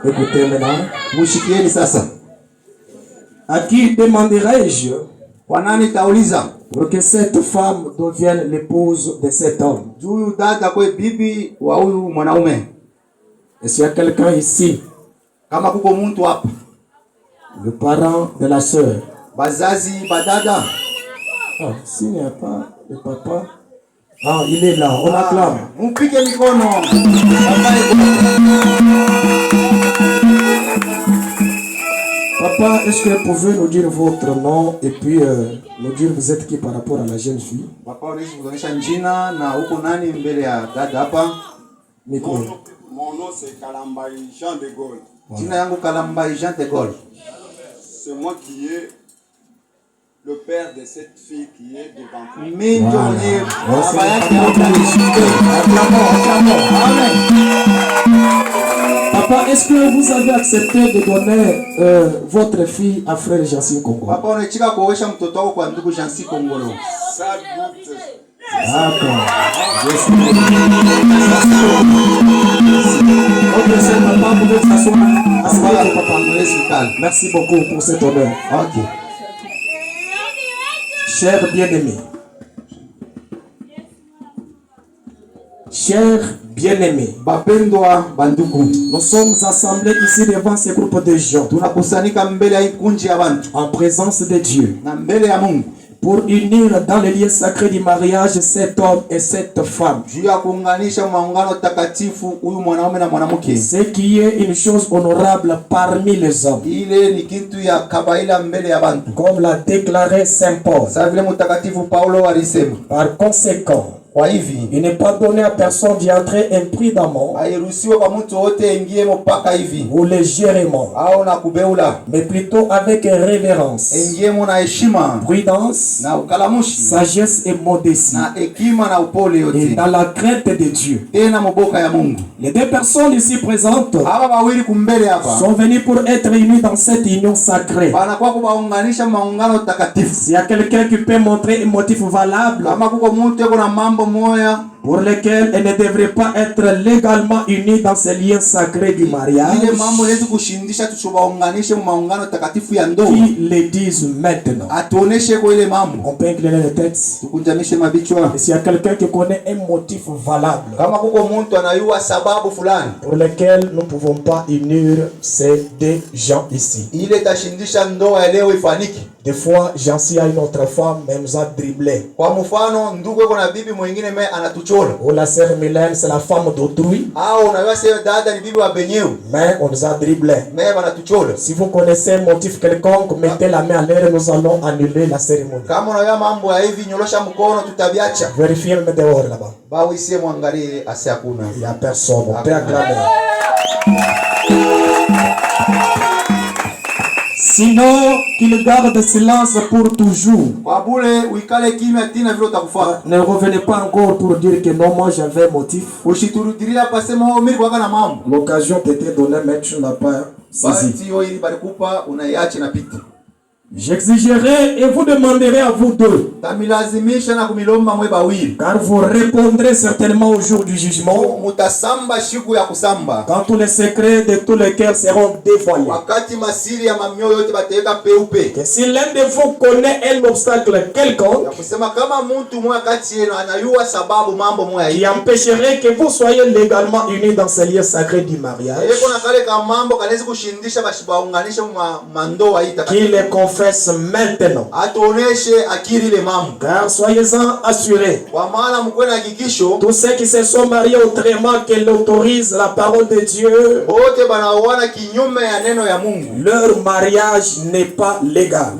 Écoutez maintenant. Mushikieni sasa. À qui demanderai-je Wanani tauliza pour que cette femme devienne l'épouse de cet homme? Juu dada kwe bibi wa huyu mwanaume. Est-ce qu'il y a quelqu'un ici? Kama kuko mtu hapa. Le parent de la sœur. Bazazi badada. Ah, s'il n'y a pas le papa. Ah, il est là. On acclame. Mpige mikono. Papa, est-ce que vous pouvez nous dire votre nom et puis nous dire vous êtes qui par rapport à la jeune fille? Papa, unaweza kuonyesha jina na uko nani mbele ya dada hapa? Miko. Mon nom c'est Kalambai Jean de Gaulle. Jina yangu Kalambai Jean de Gaulle. C'est moi qui est le père de cette fille qui est devant vous. Mimi ndio mwenye baba yake Papa, est-ce que vous avez accepté de donner votre fille à frère Jansi Congo? Papa, unachika kuoesha mtoto wako kwa ndugu Jansi Kongolo. Ça doute. D'accord. Merci beaucoup pour cet honneur. Ok. Cher bien-aimé. Cher bien-aimé. Bapendwa bandugu. Nous sommes assemblés ici devant ce groupe de gens. Tunakusanyika mbele ya kunji ya bantu. En présence de Dieu. Na mbele ya Mungu. Pour unir dans le lien sacré du mariage cet homme et cette femme. Juu ya kuunganisha maungano takatifu huyu mwanaume na mwanamke. Ce qui est une chose honorable parmi les hommes. Ile ni kitu ya kabaila mbele ya bantu. Comme l'a déclaré Saint Paul. Sasa vile mtakatifu Paulo alisema. Par conséquent, kwa hivi il n'est pas donné à personne d'y entrer imprudemment. Hairuhusiwa kwa mtu wote ingie mpaka hivi. Ou légèrement. Au na kubeula. Mais plutôt avec révérence. Ingie na heshima. Prudence. Na ukalamushi. Sagesse et modestie. Na hekima na upole yote. Et dans la crainte de Dieu. Tena mboka ya Mungu. Les deux personnes ici présentes aba bawili kumbele hapa sont venus pour être unis dans cette union sacrée. Banakuwa kubaunganisha maungano takatifu. S'il y a quelqu'un qui peut montrer un motif valable. Kama kuko mtu yuko na mambo moya pour lesquels elle ne devrait pas être légalement unie dans ces liens sacrés du mariage. Ile mambo yetu kushindisha tusibaunganishe maungano takatifu ya ndoa. Qui les disent maintenant. Atuoneshe kwa ile mambo. On peut incliner les textes. Tukunjamishe mabichwa. Et s'il y a quelqu'un qui connaît un motif valable. Kama kuko mtu anayua sababu fulani. Pour lesquels nous ne pouvons pas unir ces deux gens ici. Ile tashindisha ndoa leo ifaniki. Des fois, Jansi a une autre femme, mais nous a dribblé. Kwa mfano, ndugu yuko na bibi mwingine mais anatuchola. Ou la sœur Mylène, c'est la femme d'autrui. Ah, unajua sasa dada ni bibi wa benyeu. Mais on nous a dribblé. Mais banatuchola. Si vous connaissez un motif quelconque, mettez la main à l'air et nous allons annuler la cérémonie. Kama unajua mambo ya hivi, nyorosha mkono tutabiacha. Vérifiez le dehors là-bas. Ba uisie mwangalie asi hakuna. Il y a personne. On peut acclamer. Sinon, qu'il garde silence pour toujours. Ne revenez pas encore pour dire que non, moi j'avais motif. L'occasion t'était donnée, mais tu n'as pas saisi. J'exigerai et vous demanderez à vous deux. Car vous répondrez certainement au jour du jugement. Quand tous les secrets de tous les cœurs seront dévoilés. Que si l'un de vous connaît un obstacle quelconque qui empêcherait que vous soyez légalement unis dans ce lieu sacré du mariage, qu'il les confesse maintenant. Car soyez-en assurés. Tous ceux qui se sont mariés autrement qu'elle autorise la parole de Dieu, leur mariage n'est pas légal.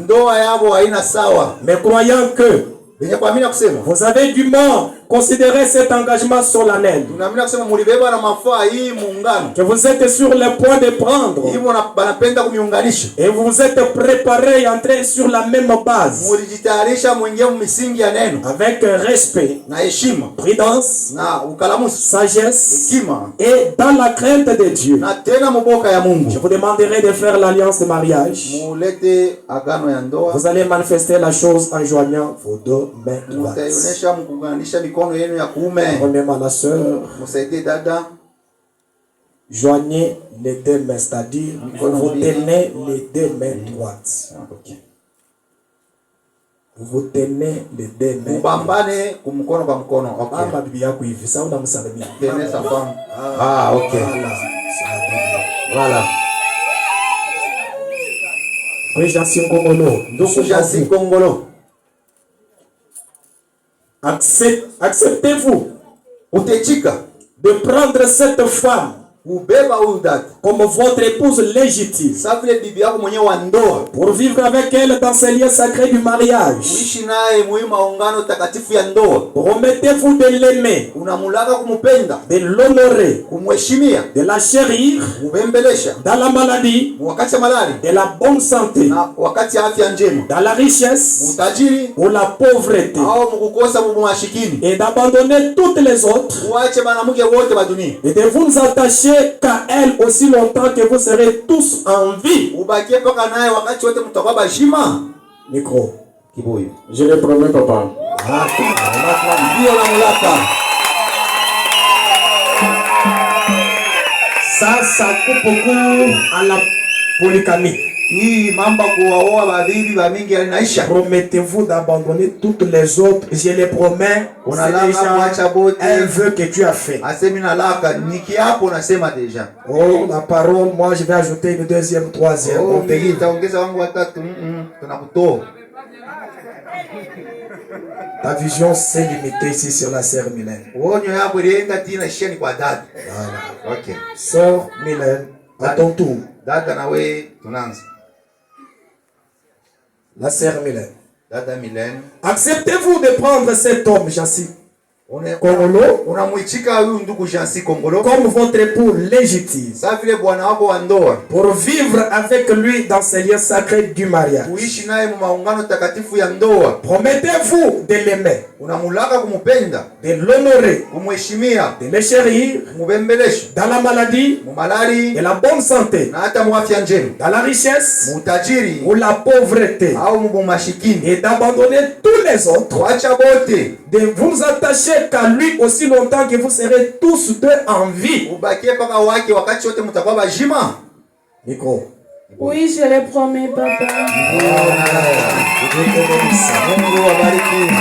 Mais croyant que vous avez dûment Considérez cet engagement solennel. Tunaamini kusema mulibeba na mafaa hii muungano. Que vous êtes sur le point de prendre. Hivyo wanapenda kumiunganisha. Et vous vous êtes préparés et entrés sur la même base. Mulijitayarisha muingie misingi ya neno. Avec respect, na heshima, prudence, na ukalamusi, sagesse, hekima, et dans la crainte de Dieu. na tena muboka ya Mungu. Je vous demanderai de faire l'alliance de mariage. Mulete agano ya ndoa. Vous allez manifester la chose en joignant vos deux mains droites. Mutaionesha mkuunganisha mikono yenu ya kuume. Premièrement, la sœur, Musaidie dada. joignez les deux mains, c'est-à-dire vous tenez les deux mains droites. Okay. Vous tenez les deux mains. Mubambane kumkono kwa mkono. Okay. Mama bibi yako hivi, sasa unamsalimia. Tenez sa femme. Ah, okay. Voilà. Oui, Jansi Kongolo. Ndugu Jansi Kongolo. Acceptez-vous Utechika de prendre cette femme ubeba huyu dada comme votre épouse légitime sasa vile bibi yako mwenyewe wa ndoa, pour vivre avec elle dans ces lieux sacrés du mariage. Uishi naye muhimu maungano takatifu ya ndoa. Promettez-vous de l'aimer, Unamulaka kumupenda, de l'honorer, kumheshimia, de la chérir kubembelesha dans la maladie, wakati ya malali, de la bonne santé, na wakati ya afya njema, dans la richesse utajiri ou la pauvreté, au mkukosa mumashikini, et d'abandonner toutes les autres uache banamuke wote ba dunia, et de vous attacher qu'à elle aussi longtemps que vous serez tous en vie. ubakie paka naye wakati wote mtakuwa bashima. Micro. Kiboyo. Je le promets, papa. Ndio la mulaka. Ça coupe beaucoup à la polygamie. Hii mambo kuwaoa babibi ba mingi yanaisha. Promettez-vous d'abandonner toutes les autres. Je les promets. C'est déjà un vœu que tu as fait. Asemina laka niki hapo nasema deja. Oh, la parole, moi je vais ajouter une deuxième, troisième. Oh, mimi taongeza wangu watatu. Tunakutoa. Ta vision s'est limitée ici sur la sœur Mylène. Onyo yako ilienda tina sheni kwa dada. Voilà. Okay. Sœur Mylène, à ton tour. Dada na wewe tunaanza. La sœur Mylène. Dada Mylène. Acceptez-vous de prendre cet homme, Jansi Kongolo, unamuichika huyu ndugu Jansi Kongolo comme votre époux légitime, sasa vile bwana wako wa ndoa, pour vivre avec lui dans ces lieux sacrés du mariage. Kuishi naye mu maungano takatifu ya ndoa. Promettez-vous de l'aimer, unamulaka kumupenda, de l'honorer, kumheshimia, de le chérir kumubembelesha dans la maladie, mu malali, de la bonne santé, na hata mu afya njema, dans la richesse, mu tajiri ou la pauvreté, au mu mashikini, et d'abandonner tous les autres, kuacha bote, de vous attacher qu'à lui aussi longtemps que vous serez tous deux en vie. ubakie paka wake wakati wote mtakuwa bajima. Micro. Oui, je le promets, papa. Mungu wabariki.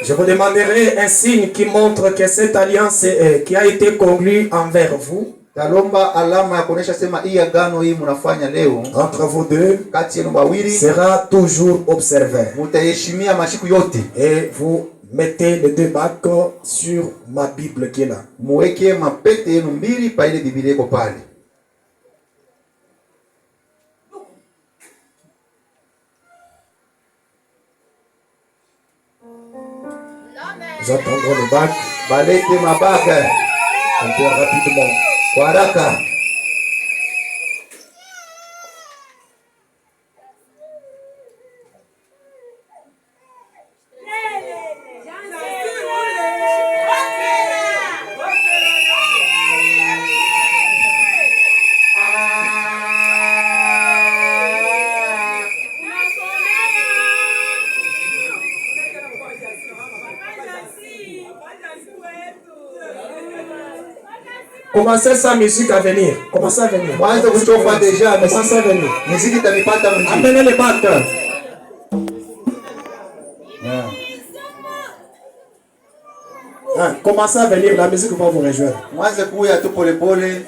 Je vous demanderai un signe qui montre que cette alliance qui a été conclue envers vous, Talomba alama ya kuonesha sema hii agano hii mnafanya leo entre vous deux, kati yenu wawili sera toujours observé. mutaheshimia mashiku yote. Et vous mettez les deux bacs sur ma Bible qui est là. Muweke mapete yenu mbili pa ile Biblia iko pale. Nous attendrons le bac Balete mabaga un peu rapidement. kwa haraka. Commencez sa musique à venir. Commencez à venir. Mwanzo kuchofa deja, Commencez à venir. muziki itanipata mjini. Amenez les bacs. Commencez à venir. La musique va vous rejoindre. Mwanzo kuya tu pole pole.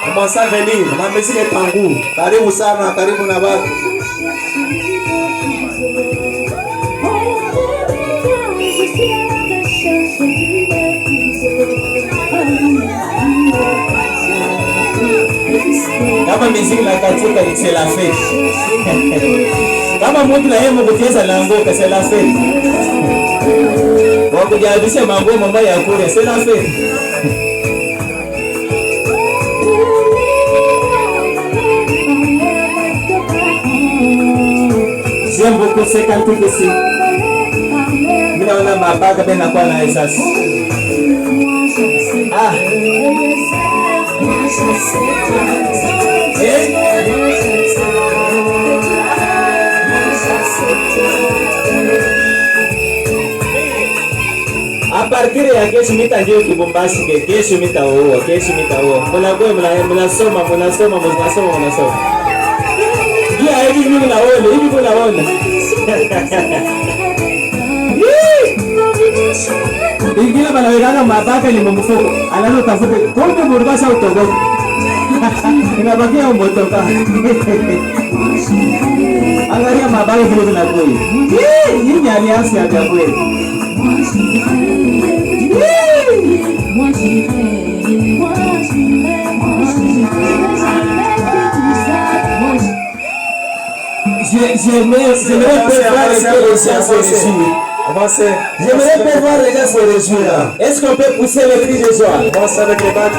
Commencez à venir. La musique est en roue. Karibu sana, karibu na watu. This Kama miziki na katika c'est la fête. Kama mtu na yeye mkucheza na ngoka c'est la fête. Wakujabisha mambo mama ya kule c'est la fête. J'aime beaucoup ces cantiques ici. Mina ona mabaga bena kwa na esas. Ah. A partir ya kesho mitanjio Kibumbashi kesho mitaoa. Mnasoma. Dia hivi mnaona. Ingine banawekana mabaka ni mfuko. Alafu tafute kumbe murubasha utogo. Inabakia umotoka. Angalia mabaka vile vinakuwa. Hii ni aliansi ya kweli. J'aimerais prévoir les gens se réjouir. Avancez. J'aimerais prévoir les gens se réjouir. Est-ce qu'on peut pousser le cri de joie? Avancez avec les bacs.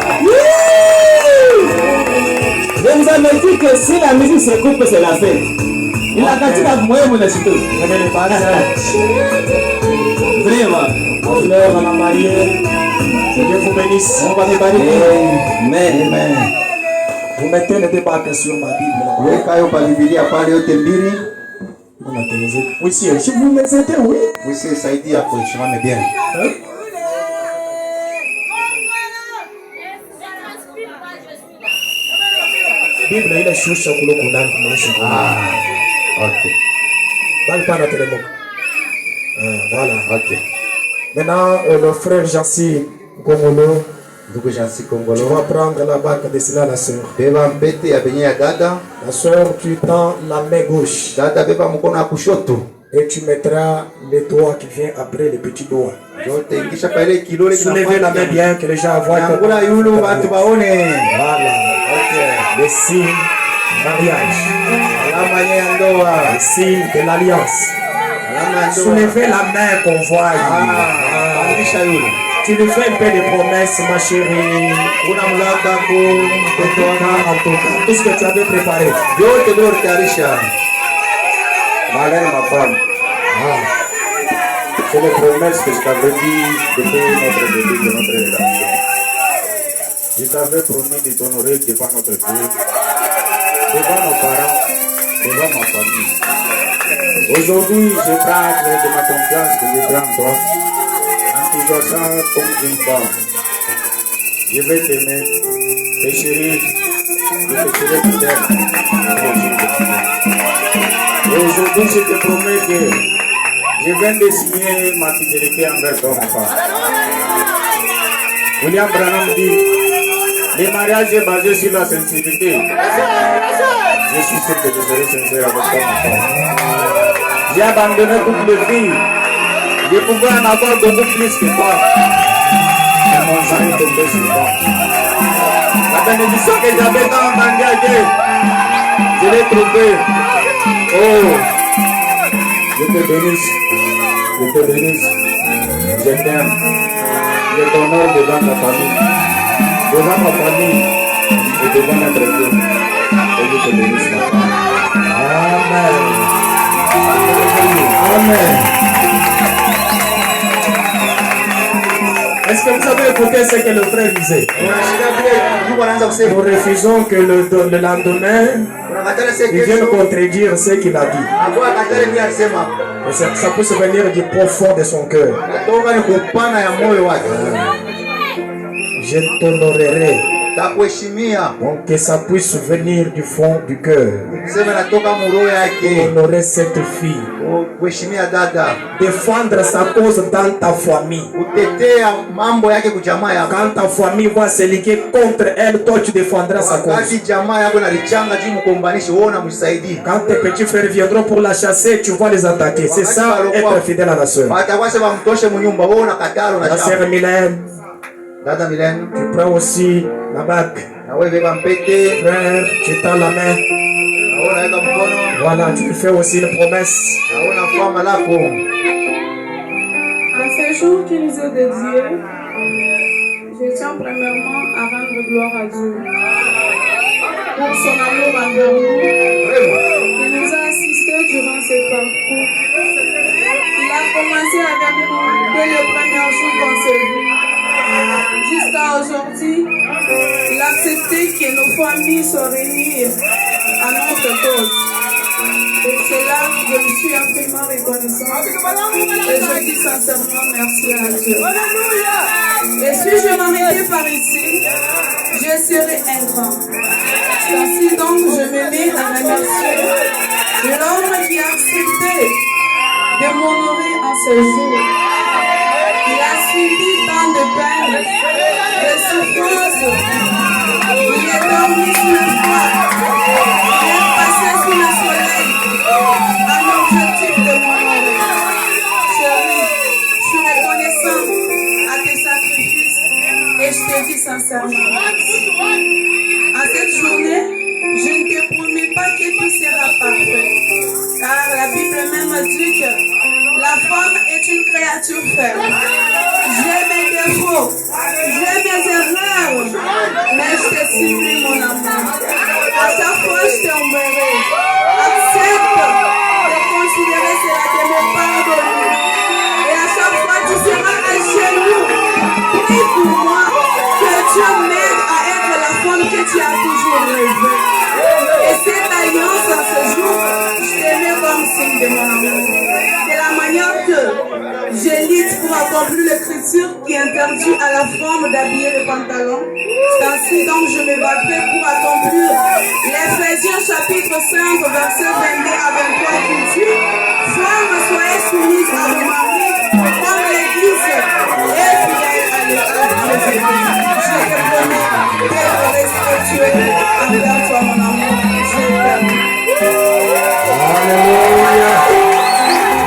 Je vous avais dit que si la musique se coupe, c'est la fête. Il a gâté la moyenne mon acheteur. Vraiment. En fleurs, à la mariée. Que Dieu vous bénisse. On va débarrer. Amen. Vous mettez les deux bacs sur ma Bible. Weka yo pa Biblia pale yote mbili. Oui, si vous me mettez, oui. Wisi saidia kusimame bien. Bible ile shusha kulo kunani maisha. OK. Bali pana telemo. Voilà. OK. Maintenant, le frère Jansi Gomolo, Ndugu Jansi tu Kongolo. vas prendre la bague de cela, la sœur. Beba mbete ya benye ya dada. La sœur, tu tends la main gauche Dada beba mkono wa kushoto. et tu mettras le doigt qui vient après le petit doigt. Yote ingisha pale kilole Soulevez la main bien que les gens voient. Ngula yulu watu baone. Voilà. OK. Le signe mariage. Alama ya ndoa. Le signe de l'alliance. Alama ya ndoa. Soulevez la main qu'on voit. Ingisha yulu. Tu nous fais un peu de promesses, ma chérie. Kuna mlaka ku mtoto En tout cas, tout ce que tu avais préparé. yote ndio tayarisha. Marraine, ma femme, c'est les promesses que je t'avais dit depuis notre début de notre relation. Je t'avais promis de t'honorer devant notre Dieu, devant nos parents, devant ma famille. Aujourd'hui, je prends acte de ma confiance que je prends en toi, en t'exauçant comme une femme. Je vais t'aimer, te chérir, je te serai fidèle. Et aujourd'hui, je te promets que je viens de signer ma fidélité envers toi, mon père. William Branham dit, le mariage est basé sur la sincérité. Je suis sûr que je serai sincère avec toi, mon père. J'ai abandonné toutes les filles. Je pouvais en avoir beaucoup plus que toi. Mais mon sang est tombé sur toi. La bénédiction que j'avais tant engagée, je l'ai trouvée. Oh, je te bénisse, je t'aime, je t'honore devant ta famille, devant ma famille et devant notre Dieu. Et je te bénisse, ma femme. Amen. Amen. Est-ce que vous avez écouté ce que le frère disait? Nous refusons que le lendemain, il vienne contredire ce qu'il a dit. Et ça peut se venir du profond de son cœur. Je t'honorerai. Donc que ça puisse venir du fond du cœur. Honorer cette fille. Défendre sa cause dans ta famille. Quand ta famille va se liguer contre elle, toi tu défendras sa cause. Quand tes petits frères viendront pour la chasser, tu vas les attaquer. C'est ça, être fidèle à la soeur. La sœur Mylène, tu prends aussi la bague. Frère, tu tends la main. Voilà, tu fais aussi une promesse. À ce jour qui nous est dédié, je tiens premièrement à rendre gloire à Dieu pour son amour envers nous. Il nous a assistés durant ce parcours. Il a commencé avec nous dès le premier jour qu'on s'est vu. Jusqu'à aujourd'hui, il a accepté que nos familles se réunissent à notre cause. Et c'est là que je me suis infiniment reconnaissante. Et je dis sincèrement merci à Dieu. Et si je m'arrêtais par ici, je serais ingrat. Ainsi donc, je me mets à remercier l'homme qui a accepté de m'honorer en ce jour. Il a subi tant de peines, de souffrances. Il est dormi sous le froid. Il est passé sous le soleil. Un objectif de m'honorer. Chérie, je suis reconnaissant à tes sacrifices et je te dis sincèrement. À cette journée, je ne te promets pas que tout sera parfait. Car la Bible même dit que la femme est une créature faible. J'ai mes défauts, j'ai mes erreurs, mais je te supplie mon amour. À chaque fois je t'enverrai. Accepte de considérer cela de me pardonner. Et à chaque fois tu seras à genoux. Prie pour moi que Dieu m'aide à être la femme que tu as toujours rêvé. Et cette alliance en ce jour, je t'aimais comme signe de mon amour. De la manière que je lutte pour accomplir l'écriture qui interdit à la femme d'habiller le pantalon. C'est ainsi donc je me battrai pour accomplir l'Éphésiens chapitre 5 verset 22 à 23 qui dit: Femmes, soyez soumises à vos maris comme l'Église est fidèle à Jésus. Je te promets d'être respectueux envers toi mon amour. Je t'aime. Alléluia.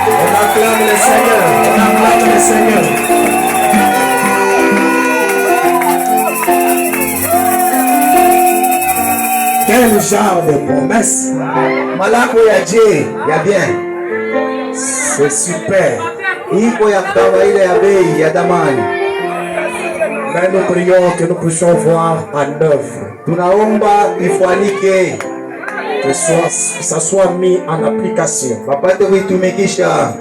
On acclame le Seigneur. On acclame le Seigneur. Quel genre de promesse? Malako ya je, ya bien. C'est super. Iko ya kawaida ya bei ya damani. Mais nous prions que nous puissions voir en œuvre. Tunaomba ifuanike. Que ça soit mis en application. Wapate kuitumikisha.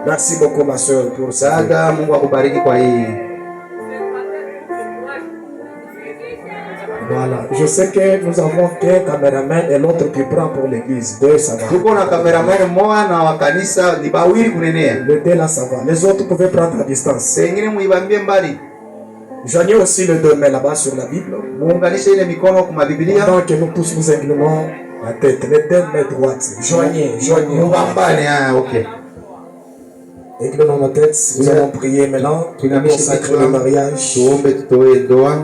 Merci beaucoup ma soeur pour ça. Dada, Mungu akubariki kwa hii. Voilà. Je sais que nous avons qu'un caméraman et l'autre qui prend pour l'église. Deux, ça va. Tuko na cameraman mmoja na wa kanisa ni bawili kunenea. Le deux là, ça va. Les autres pouvaient prendre à distance. Sengine muibambie mbali. Joignez aussi le deux mains là-bas sur la Bible. Muunganishe ile mikono kwa Biblia. Pendant que nous tous nous inclinons la tête, les deux mains droites. Joignez. Mubambane, ok. Inclinons nos têtes. Nous allons prier maintenant. Consacrer le mariage. Tuombe tutoe ndoa.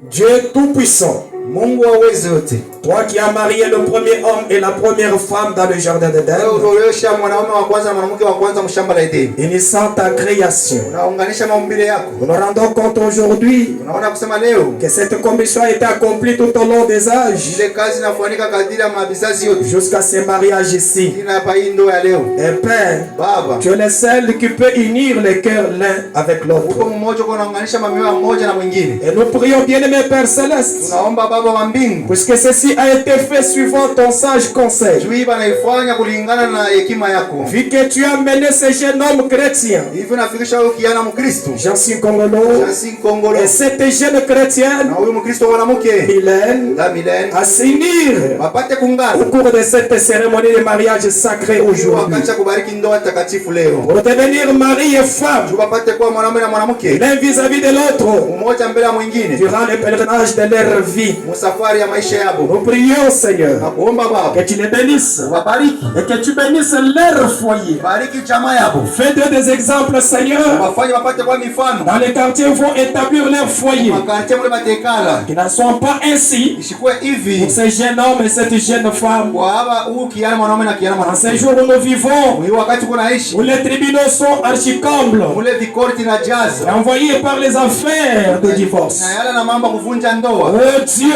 Dieu Tout-Puissant, Mungu aweze yote. toi qui as marié le premier homme et la première femme dans le jardin d'Éden, Unaolesha mwanaume wa kwanza na mwanamke wa kwanza mshamba la Edeni. initiant ta création, Unaunganisha maumbile yako. nous nous rendons compte aujourd'hui Unaona kusema leo que cette commission a été accomplie tout au long des âges ile kazi inafanyika kadiri ya mabizazi yote. jusqu'à ce mariage ici. Ina hapa hii ndoa ya leo. Et Père, Baba, tu es le seul qui peut unir les cœurs l'un avec uko l'autre. mmoja kwa unaunganisha mamioyo mmoja na mwingine. Et nous prions, bien-aimé Père Céleste, Tunaomba Baba wa mbingu. puisque ceci a été fait suivant ton sage conseil. Tuiba na ifanya kulingana na hekima yako. Vu que tu as mené ce jeune homme chrétien, Hivi nafikisha huyu kijana Mkristo. Jansin Kongolo, Jansi Kongolo. et cette jeune chrétienne, Na huyu Mkristo mwanamke. Mylène, La Milen. à s'unir Wapate au kungana. cours de cette cérémonie de mariage sacrée aujourd'hui. Wakati kubariki ndoa takatifu leo. Pour devenir mari et femme, Wapate kuwa mwanamume na mwanamke. l'un vis-à-vis de l'autre, Mmoja mbele ya mwingine. durant le pèlerinage de leur vie. musafari ya maisha yabo. Nous prions, Seigneur, Nakuomba Baba, que tu les bénisses wabariki, et que tu bénisses leur foyer. bariki chama yabo. Fais-de des exemples, Seigneur, Wafanye wapate kwa mifano. dans les quartiers où vont établir leur foyer. Makartie mule batekala. Qu'ils n'en soient pas ainsi Ishikwe hivi. pour ces jeunes hommes et cette jeune femme. Kwa haba huu kiana mwanaume na kiana En mwanamke. ces jours où nous vivons, Mwi wakati kuna ishi. où les tribunaux sont archicombles, Mule vikorti na jazz. et envoyés par les affaires de divorce. Na yala na mambo kuvunja ndoa. Oh Dieu,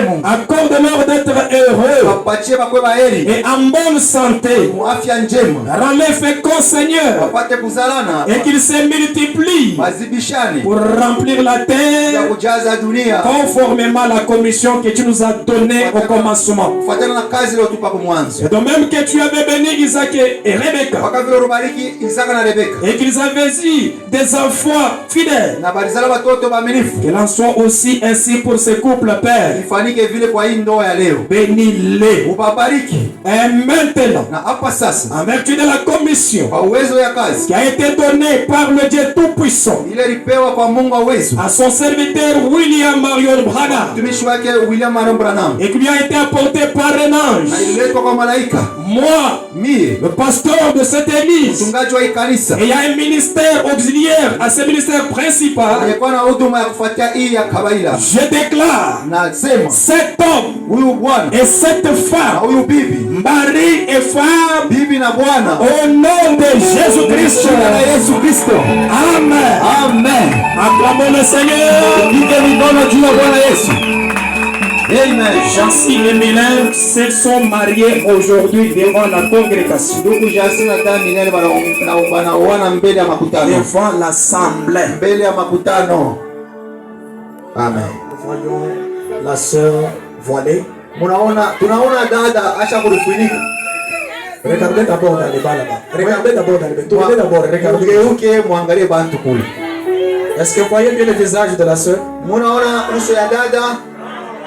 Mungu. accorde-leur d'être heureux Wapatie bakwe baheri. et en bonne santé. Afya njema. Rends-les féconds, Seigneur, Wapate kuzalana. et qu'ils se multiplient Wazibishane. pour remplir la Ya terre kujaza dunia. conformément à la commission que tu nous as donnée au commencement. Kufuatana na kazi ile utupa kwa mwanzo. Et de même que tu avais béni Isaac et Rebecca, Waka vile ulibariki Isaka na Rebeka. et qu'ils avaient eu des enfants fidèles, Na balizala watoto waaminifu. qu'il en soit aussi ainsi pour ce couple, Père. Ifanike vile kwa hii ndoa ya leo. Bénis-les. Ubabariki. Et maintenant, Na hapa sasa en vertu de la commission kwa uwezo ya kazi qui a été donnée par le Dieu Tout-Puissant ile ilipewa kwa Mungu wa uwezo. à son serviteur William Marion Branham, Mtumishi wake William Marion Branham. et qui lui a été apporté par un ange, Na ililetwa kwa malaika. moi, Mie le pasteur de cette église, mchungaji wa hii kanisa. et il y a un ministère auxiliaire à ce ministère principal, Alikuwa na huduma ya kufuatia hii ya kawaida. je déclare Na sema cet homme huyu bwana et cette na femme, huyu bibi, mari et femme, bibi na bwana, au nom de Jésus-Christ. jina la Yesu Kristo. Amen. Amen. Acclamons le Seigneur. Pige mikono juu ya Bwana Yesu. Amen. Jancy et Mylène se sont mariés aujourd'hui devant la congrégation, Ndugu Jansi na Daniel wanaoana mbele ya makutano. devant l'assemblée. Mbele ya makutano. Amen. Voyons la sœur voilée. Tunaona dada acha kulifunika. Regardez d'abord dans les bas là-bas. Regardez d'abord dans les bas. Tournez d'abord, regardez. Ugeuke muangalie bantu kule. Est-ce que vous voyez bien le visage de la sœur? Munaona uso ya dada?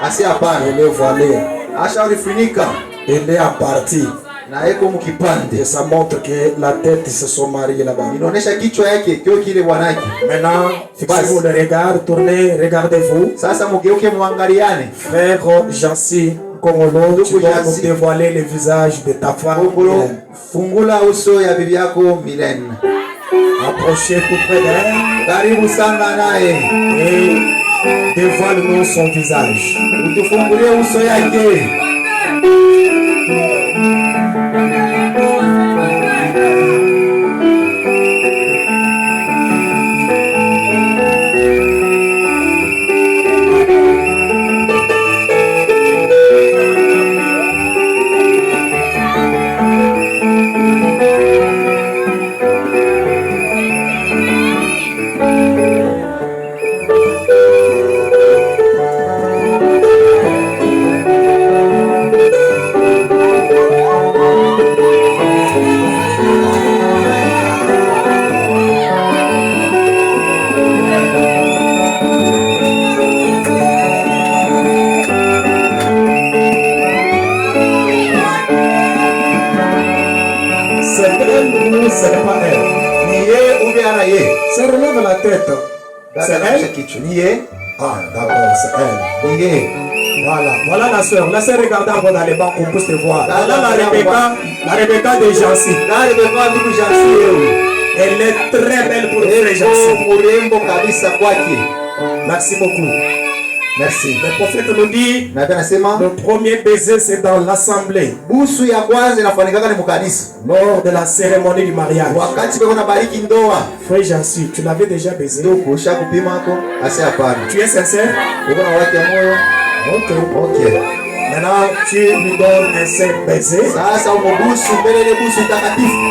Asi hapana. Elle est voilée. Acha kulifunika. Elle est à partir. Na eko mukipande. Et ça montre que la tête se sont mariés là-bas. Inaonesha kichwa yake kio kile bwanake. Maintenant, fixez-vous le regard, tournez, regardez-vous. Sasa mugeuke muangaliane. Frère Jancy Kongolo, tu vas nous dévoiler le visage de ta femme. Kongolo, fungula uso ya bibi yako Milene. Approchez tout près d'elle Karibu sana naye. et dévoile-nous son visage. Utufungulie uso yake. Ce n'est pas elle. Niye ube ana ye. Se relève la tête. C'est elle? Kichwa. Niye. Ah, d'accord, c'est elle. Niye. Voilà, voilà la sœur. Laissez regarder encore dans les bancs qu'on puisse te voir. Voilà la Rebecca de Jancy. Dale beba ndugu Jansi wewe. Elle est très belle pour frère Jancy. Murembo kabisa kwake. Merci beaucoup. Merci. Le prophète nous dit, Na pia nasema le premier baiser c'est dans l'assemblée, busu ya kwanza inafanyika ni mkanisa. lors de la cérémonie du mariage. Wakati beko na bariki ndoa. Frère Jancy, tu l'avais déjà baisé? Ndugu ushakupima hapo? Asi hapana. Tu es sincère? Uko na wake ya moyo? Ok. Okay. Maintenant, tu lui donnes un seul baiser. Sasa umobusu mbele ile busu takatifu.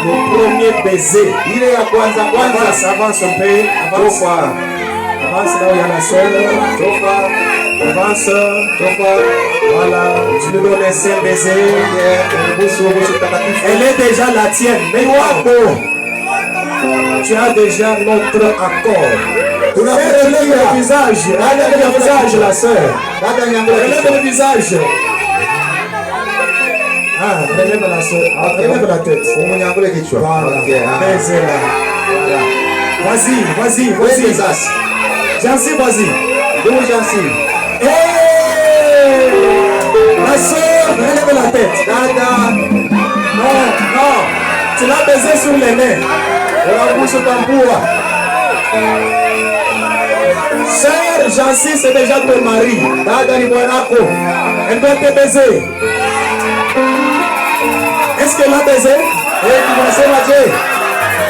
Le premier baiser. Ile ya kwanza Avance, avance un peu. Avance. Tofa. Avance là où il y a la soeur. Tofa. Avance. Tofa. Voilà. Tu lui donnes un seul baiser. Busu takatifu. Elle est déjà la tienne. Mais wapo. Tu as déjà notre accord. Relève le visage. Relève le visage, la soeur. Relève le visage. Ah, relève la soeur. Relève la tête. Umunyangule kichwa. Voilà. Okay. Baiser là. Voilà. Vas-y, vas-y, Wewe vas-y. sasa. Jancy, vas-y. Ndugu Jansi. Hey! Relève la tête. Dada. Non, non. Tu l'as baisé sur les mains. On bouche tambour. Cher Jancy, c'est déjà ton mari. Dada ni mwanako. Elle doit te baiser. Est-ce qu'elle l'a baisé? Eh, tu vas essayer Mathieu.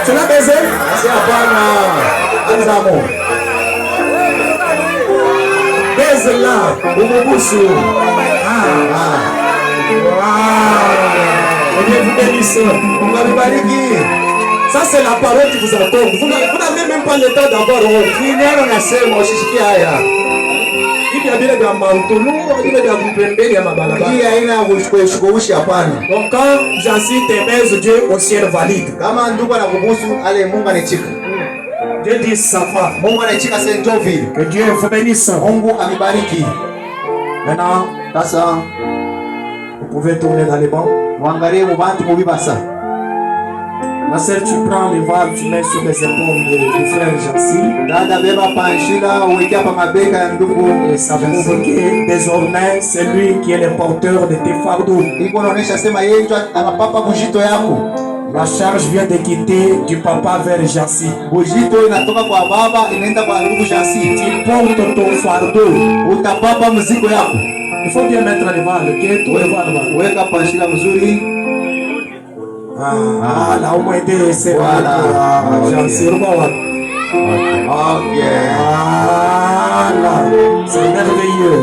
Tu l'as baisé? C'est à part Anzamo. Baise-la. Bouboussou. Vous bénissez. Vous m'avez bariki. Ça c'est la parole qui vous attend. Vous n'avez même pas le temps d'avoir honte. Donc quand Jancy te baise, Dieu au ciel valide. Dieu dit ça va. Que Dieu vous bénisse. Maintenant, vous pouvez tourner dans les bancs. Ma sœur, tu prends les voiles, tu mets sur les épaules du frère Jancy. Et ça prouve que désormais, c'est lui qui est le porteur de tes fardeaux. La charge vient de quitter du papa vers Jancy. Tu portes ton fardeau. Il faut bien mettre les voiles, ok? Tous les voiles. Là au moins c'est c'est merveilleux.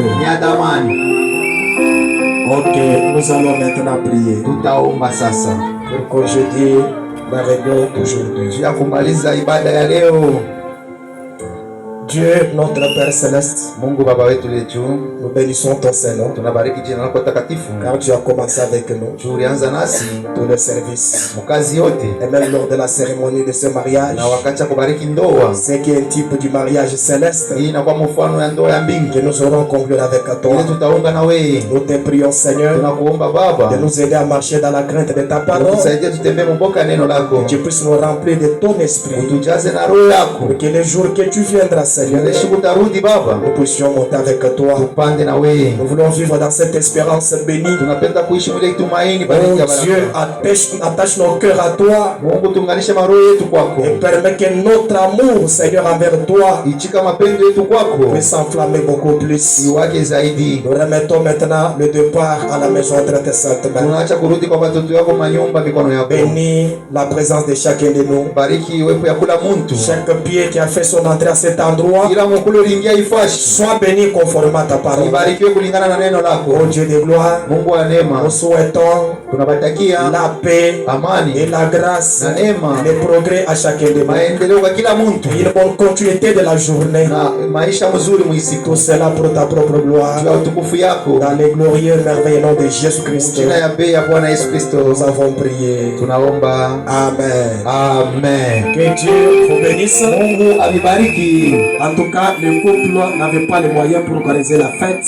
Ok, nous allons maintenant prier pour congédier la réunion d'aujourd'hui. Dieu, notre Père Céleste, nous bénissons ton Seigneur, car tu as commencé avec nous tout le service, et même lors de la cérémonie de ce mariage, ce qui est un type du mariage céleste, que nous aurons conclu avec toi. Nous te prions, Seigneur, de nous aider à marcher dans la crainte de ta parole, que tu puisses nous remplir de ton esprit, et que les jours que tu viendras, Seigneur, nous puissions monter avec toi. Nous voulons vivre dans cette espérance bénie. Oh Dieu, attache nos cœurs à toi et permet que notre amour, Seigneur, envers toi puisse s'enflammer beaucoup plus. Nous remettons maintenant le départ à la maison entre tes saintes mains. Bénis la présence de chacun de nous. Chaque pied qui a fait son entrée à cet endroit, sois béni conformément à ta parole. Oh Dieu de gloire, nous souhaitons la paix et la grâce, les progrès à chacun de nous, une bonne continuité de la journée. Tout cela pour ta propre gloire, dans les glorieux merveilleux nom de Jésus-Christ. Nous avons prié. Amen. Amen. Que Dieu vous bénisse. En tout cas, le couple n'avait pas les moyens pour organiser la fête.